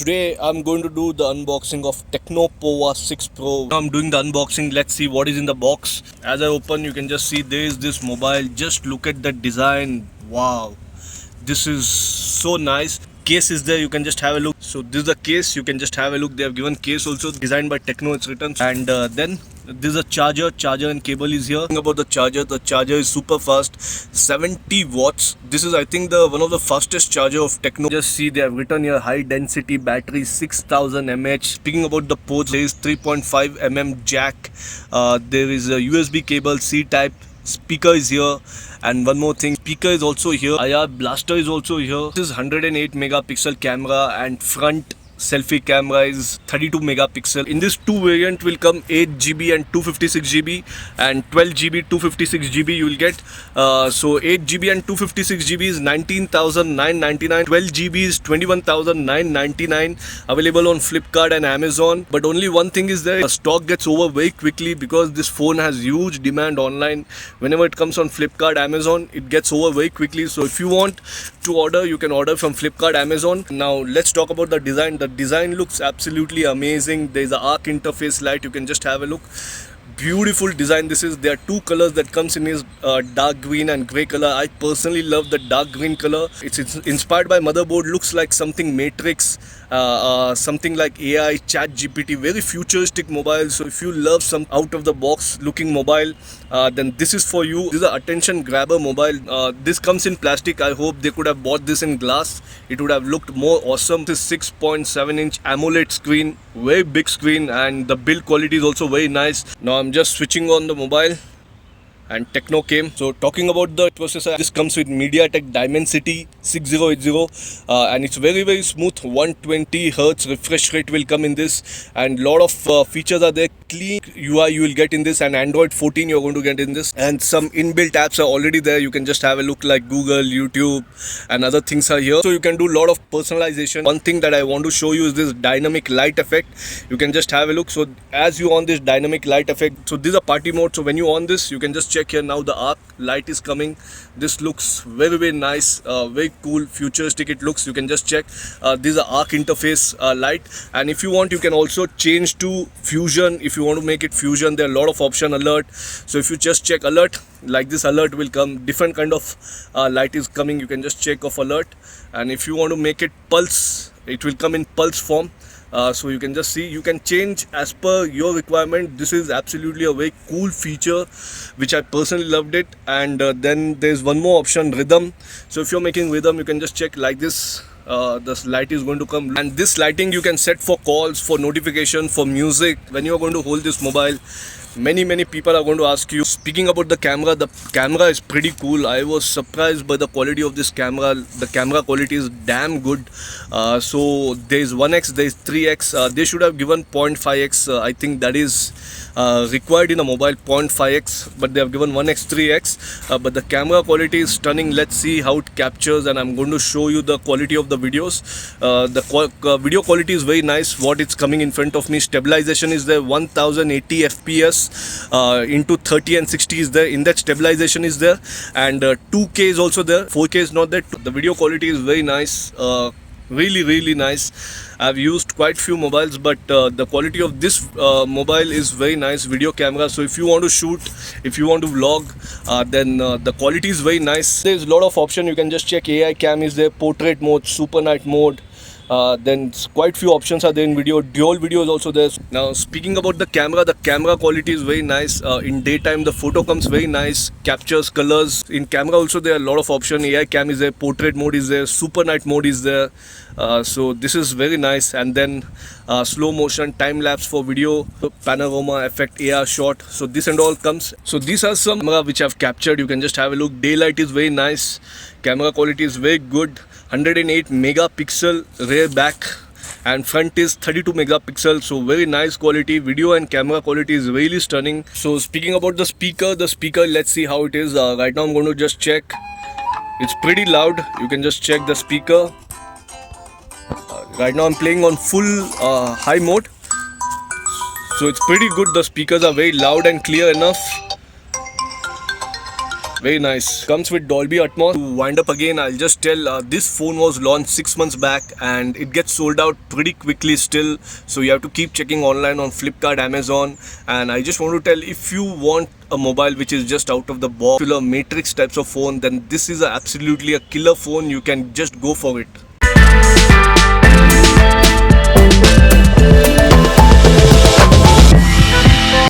Today I'm going to do the unboxing of Tecno Pova 6 Pro. Now I'm doing the unboxing. Let's see what is in the box. As I open, you can just see there is this mobile. Just look at the design. Wow, this is so nice. Case is there, you can just have a look. So this is the case, you can just have a look. They have given case also, designed by Tecno, it's written. And then this is a charger and cable is here. About the charger is super fast, 70 watts. This is I think the one of the fastest charger of Tecno. Just see they have written here high density battery, 6000 mAh. Speaking about the ports, there is 3.5 mm jack, there is a USB cable, C type. Speaker is here, and one more thing, speaker is also here. IR blaster is also here. This is 108 megapixel camera, and front selfie camera is 32 megapixel. In this two variant will come 8GB and 256GB, and 12GB 256GB you will get. So 8GB and 256GB is 19,999. 12GB is 21,999. Available on Flipkart and Amazon. But only one thing is there, stock gets over very quickly because this phone has huge demand online. Whenever it comes on Flipkart, Amazon, it gets over very quickly. So if you want to order, you can order from Flipkart, Amazon. Now let's talk about the design. The design looks absolutely amazing. There is an ARC interface light, you can just have a look. Beautiful design. There are two colors that comes in is dark green and grey color. I personally love the dark green color. It's inspired by motherboard, looks like something Matrix, something like AI, Chat GPT, very futuristic mobile. So if you love some out of the box looking mobile, then this is for you. This is an attention grabber mobile. This comes in plastic. I hope they could have bought this in glass. It would have looked more awesome. This 6.7-inch AMOLED screen, very big screen, and the build quality is also very nice. Now I'm just switching on the mobile and Tecno came. So talking about the processor, this comes with MediaTek Dimensity 6080, and it's very smooth. 120 Hz refresh rate will come in this, and lot of features are there. Clean UI you will get in this, and Android 14 you're going to get in this, and some inbuilt apps are already there. You can just have a look, like Google, YouTube, and other things are here. So you can do a lot of personalization. One thing that I want to show you is this dynamic light effect. You can just have a look. So as you on this dynamic light effect, so this is a party mode. So when you on this, you can just check here. Now the arc light is coming. This looks very nice, very cool, futuristic it looks. You can just check. This is a arc interface light, and if you want, you can also change to fusion. If you want to make it fusion, there are a lot of option. Alert. So if you just check alert, like this alert will come. Different kind of light is coming. You can just check of alert, and if you want to make it pulse, it will come in pulse form. So you can just see, you can change as per your requirement. This is absolutely a very cool feature which I personally loved it. And then there's one more option, rhythm. So if you're making rhythm, you can just check like this. This light is going to come, and this lighting you can set for calls, for notification, for music. When you are going to hold this mobile, many people are going to ask you. Speaking about the camera is pretty cool. I was surprised by the quality of this camera. The camera quality is damn good. So there is 1x, there is 3x. They should have given 0.5x. I think that is required in a mobile, 0.5x, but they have given 1x, 3x. But the camera quality is stunning. Let's see how it captures, and I'm going to show you the quality of the videos. The video quality is very nice. What it's coming in front of me, stabilization is there, 1080 fps into 30 and 60 is there. In that, stabilization is there, and 2K is also there. 4K is not there. The video quality is very nice. Really nice. I've used quite few mobiles, but the quality of this mobile is very nice. Video camera. So if you want to shoot, if you want to vlog, then the quality is very nice. There's a lot of option. You can just check. AI cam is there, portrait mode, super night mode. Then quite few options are there in video. Dual video is also there. Now speaking about the camera quality is very nice. In daytime the photo comes very nice, captures colors. In camera also there are a lot of options. AI cam is there, portrait mode is there, super night mode is there. So this is very nice. And then slow motion, time lapse for video, panorama effect, AR shot. So this and all comes. So these are some camera which I've captured. You can just have a look. Daylight is very nice. Camera quality is very good. 108 megapixel rear back, and front is 32 megapixel. So very nice quality. Video and camera quality is really stunning. So speaking about the speaker, let's see how it is. Right now I'm going to just check. It's pretty loud. You can just check the speaker. Right now I'm playing on full high mode, so it's pretty good. The speakers are very loud and clear enough. Very nice. Comes with Dolby Atmos. To wind up again, I'll just tell this phone was launched 6 months back and it gets sold out pretty quickly still. So you have to keep checking online on Flipkart, Amazon. And I just want to tell, if you want a mobile which is just out of the box, to a matrix types of phone, then this is absolutely a killer phone. You can just go for it.